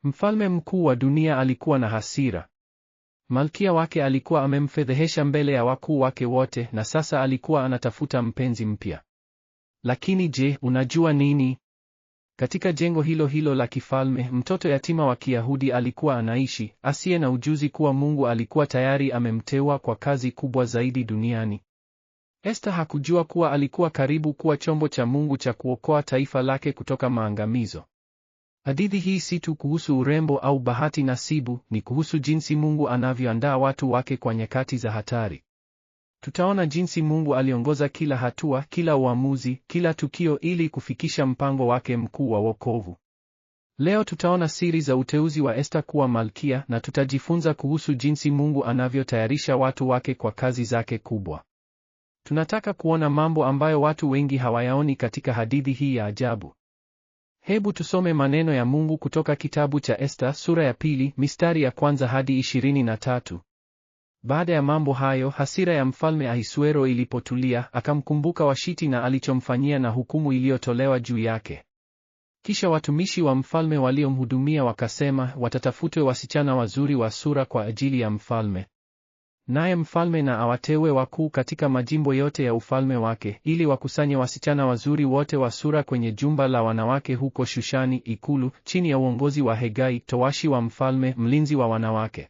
Mfalme mkuu wa dunia alikuwa na hasira. Malkia wake alikuwa amemfedhehesha mbele ya wakuu wake wote na sasa alikuwa anatafuta mpenzi mpya. Lakini je, unajua nini? Katika jengo hilo hilo la kifalme, mtoto yatima wa Kiyahudi alikuwa anaishi, asiye na ujuzi kuwa Mungu alikuwa tayari amemteua kwa kazi kubwa zaidi duniani. Esta hakujua kuwa alikuwa karibu kuwa chombo cha Mungu cha kuokoa taifa lake kutoka maangamizo. Hadithi hii si tu kuhusu urembo au bahati nasibu, ni kuhusu jinsi Mungu anavyoandaa watu wake kwa nyakati za hatari. Tutaona jinsi Mungu aliongoza kila hatua, kila uamuzi, kila tukio ili kufikisha mpango wake mkuu wa wokovu. Leo tutaona siri za uteuzi wa Esta kuwa malkia na tutajifunza kuhusu jinsi Mungu anavyotayarisha watu wake kwa kazi zake kubwa. Tunataka kuona mambo ambayo watu wengi hawayaoni katika hadithi hii ya ajabu. Hebu tusome maneno ya Mungu kutoka kitabu cha Esta sura ya 2 mistari ya 1 hadi 23. Baada ya mambo hayo, hasira ya mfalme Ahasuero ilipotulia, akamkumbuka Washiti na alichomfanyia na hukumu iliyotolewa juu yake. Kisha watumishi wa mfalme waliomhudumia wakasema, watatafutwe wasichana wazuri wa sura kwa ajili ya mfalme. Naye mfalme na awateue wakuu katika majimbo yote ya ufalme wake, ili wakusanye wasichana wazuri wote wa sura kwenye jumba la wanawake huko Shushani ikulu, chini ya uongozi wa Hegai, towashi wa mfalme, mlinzi wa wanawake.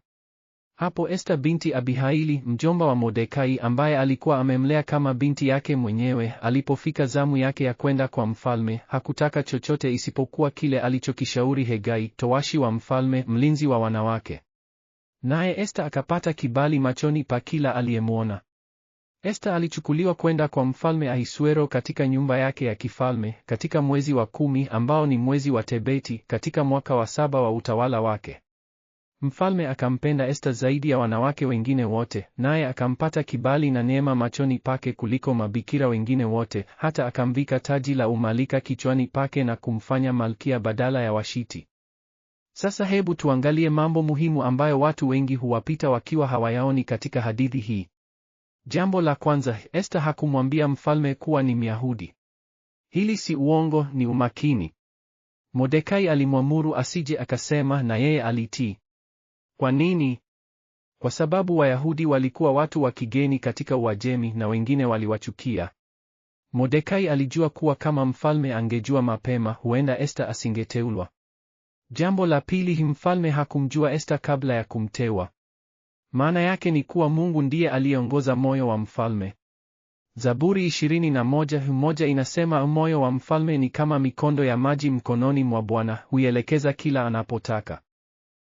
Hapo Esta binti Abihaili, mjomba wa Mordekai ambaye alikuwa amemlea kama binti yake mwenyewe, alipofika zamu yake ya kwenda kwa mfalme, hakutaka chochote isipokuwa kile alichokishauri Hegai, towashi wa mfalme, mlinzi wa wanawake. Naye Esta akapata kibali machoni pa kila aliyemwona. Esta alichukuliwa kwenda kwa mfalme Ahasuero katika nyumba yake ya kifalme, katika mwezi wa 10 ambao ni mwezi wa Tebeti, katika mwaka wa 7 wa utawala wake. Mfalme akampenda Esta zaidi ya wanawake wengine wote, naye akampata kibali na neema machoni pake kuliko mabikira wengine wote, hata akamvika taji la umalkia kichwani pake na kumfanya malkia badala ya Washiti. Sasa hebu tuangalie mambo muhimu ambayo watu wengi huwapita wakiwa hawayaoni katika hadithi hii. Jambo la kwanza, Esta hakumwambia mfalme kuwa ni Myahudi. Hili si uongo, ni umakini. Mordekai alimwamuru asije akasema na yeye alitii. Kwa nini? Kwa sababu Wayahudi walikuwa watu wa kigeni katika Uajemi na wengine waliwachukia. Mordekai alijua kuwa kama mfalme angejua mapema, huenda Esta asingeteulwa. Jambo la pili, mfalme hakumjua Esta kabla ya kumteua. Maana yake ni kuwa Mungu ndiye aliyeongoza moyo wa mfalme. Zaburi 21:1 inasema moyo wa mfalme ni kama mikondo ya maji mkononi mwa Bwana, huielekeza kila anapotaka.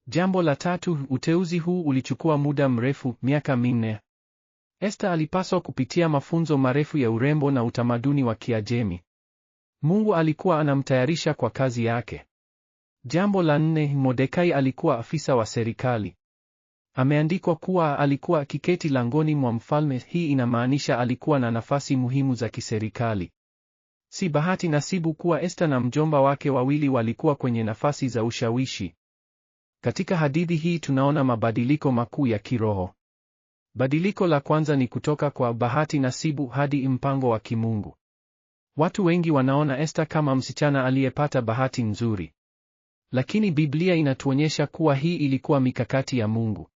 Jambo la tatu, uteuzi huu ulichukua muda mrefu, miaka 4. Esta alipaswa kupitia mafunzo marefu ya urembo na utamaduni wa Kiajemi. Mungu alikuwa anamtayarisha kwa kazi yake. Jambo la 4, Mordekai alikuwa afisa wa serikali. Ameandikwa kuwa alikuwa akiketi langoni mwa mfalme. Hii inamaanisha alikuwa na nafasi muhimu za kiserikali. Si bahati nasibu kuwa Esta na mjomba wake wawili walikuwa kwenye nafasi za ushawishi. Katika hadithi hii tunaona mabadiliko makuu ya kiroho. Badiliko la kwanza ni kutoka kwa bahati nasibu hadi mpango wa kimungu. Watu wengi wanaona Esta kama msichana aliyepata bahati nzuri. Lakini Biblia inatuonyesha kuwa hii ilikuwa mikakati ya Mungu.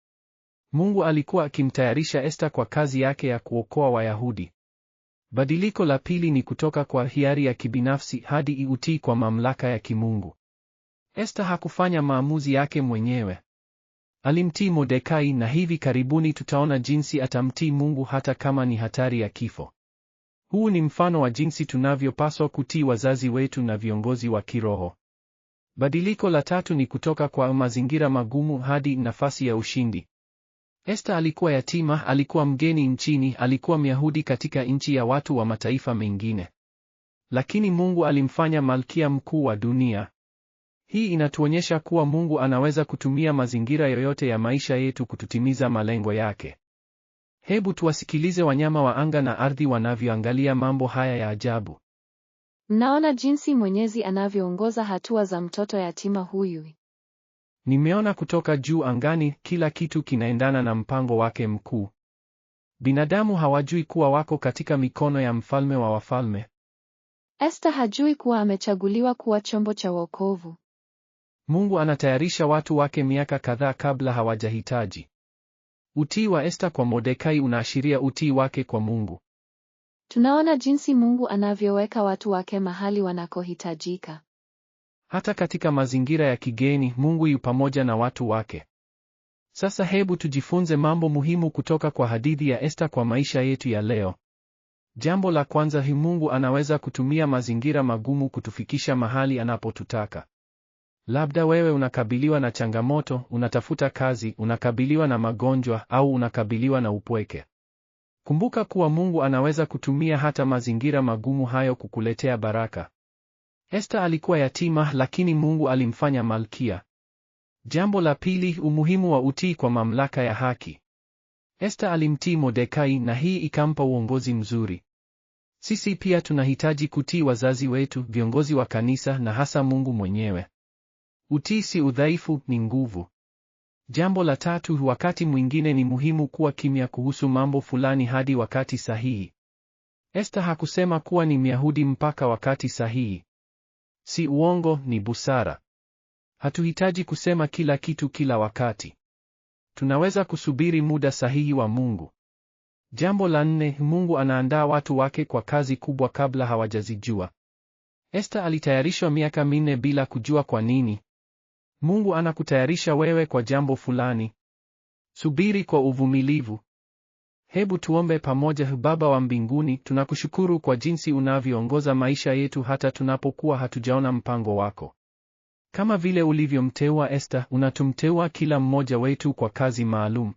Mungu alikuwa akimtayarisha Esta kwa kazi yake ya kuokoa Wayahudi. Badiliko la pili ni kutoka kwa hiari ya kibinafsi hadi utii kwa mamlaka ya kimungu. Esta hakufanya maamuzi yake mwenyewe. Alimtii Mordekai na hivi karibuni tutaona jinsi atamtii Mungu hata kama ni hatari ya kifo. Huu ni mfano wa jinsi tunavyopaswa kutii wazazi wetu na viongozi wa kiroho. Badiliko la tatu ni kutoka kwa mazingira magumu hadi nafasi ya ushindi. Esta alikuwa yatima, alikuwa mgeni nchini, alikuwa Myahudi katika nchi ya watu wa mataifa mengine. Lakini Mungu alimfanya malkia mkuu wa dunia. Hii inatuonyesha kuwa Mungu anaweza kutumia mazingira yoyote ya maisha yetu kututimiza malengo yake. Hebu tuwasikilize wanyama wa anga na ardhi wanavyoangalia mambo haya ya ajabu. Mnaona jinsi Mwenyezi anavyoongoza hatua za mtoto yatima huyu. Nimeona kutoka juu angani, kila kitu kinaendana na mpango wake mkuu. Binadamu hawajui kuwa wako katika mikono ya mfalme wa wafalme. Esta hajui kuwa amechaguliwa kuwa chombo cha wokovu. Mungu anatayarisha watu wake miaka kadhaa kabla hawajahitaji. Utii wa Esta kwa Mordekai unaashiria utii wake kwa Mungu. Tunaona jinsi Mungu anavyoweka watu wake mahali wanakohitajika. Hata katika mazingira ya kigeni, Mungu yu pamoja na watu wake. Sasa hebu tujifunze mambo muhimu kutoka kwa hadithi ya Esta kwa maisha yetu ya leo. Jambo la kwanza, Mungu anaweza kutumia mazingira magumu kutufikisha mahali anapotutaka. Labda wewe unakabiliwa na changamoto, unatafuta kazi, unakabiliwa na magonjwa au unakabiliwa na upweke. Kumbuka kuwa Mungu anaweza kutumia hata mazingira magumu hayo kukuletea baraka. Esta alikuwa yatima, lakini Mungu alimfanya malkia. Jambo la pili, umuhimu wa utii kwa mamlaka ya haki. Esta alimtii Mordekai na hii ikampa uongozi mzuri. Sisi pia tunahitaji kutii wazazi wetu, viongozi wa kanisa na hasa Mungu mwenyewe. Utii si udhaifu, ni nguvu. Jambo la tatu, wakati mwingine ni muhimu kuwa kimya kuhusu mambo fulani hadi wakati sahihi. Esta hakusema kuwa ni Myahudi mpaka wakati sahihi. Si uongo, ni busara. Hatuhitaji kusema kila kitu kila wakati. Tunaweza kusubiri muda sahihi wa Mungu. Jambo la nne, Mungu anaandaa watu wake kwa kazi kubwa kabla hawajazijua. Esta alitayarishwa miaka 4 bila kujua kwa nini. Mungu anakutayarisha wewe kwa jambo fulani. Subiri kwa uvumilivu. Hebu tuombe pamoja. Baba wa mbinguni, tunakushukuru kwa jinsi unavyoongoza maisha yetu hata tunapokuwa hatujaona mpango wako. Kama vile ulivyomteua Esta, unatumteua kila mmoja wetu kwa kazi maalum.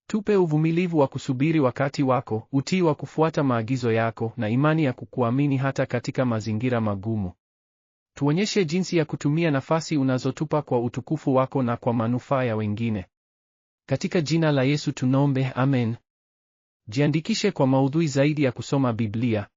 Tupe uvumilivu wa kusubiri wakati wako, utii wa kufuata maagizo yako na imani ya kukuamini hata katika mazingira magumu. Tuonyeshe jinsi ya kutumia nafasi unazotupa kwa utukufu wako na kwa manufaa ya wengine. Katika jina la Yesu tunaombe, amen. Jiandikishe kwa maudhui zaidi ya kusoma Biblia.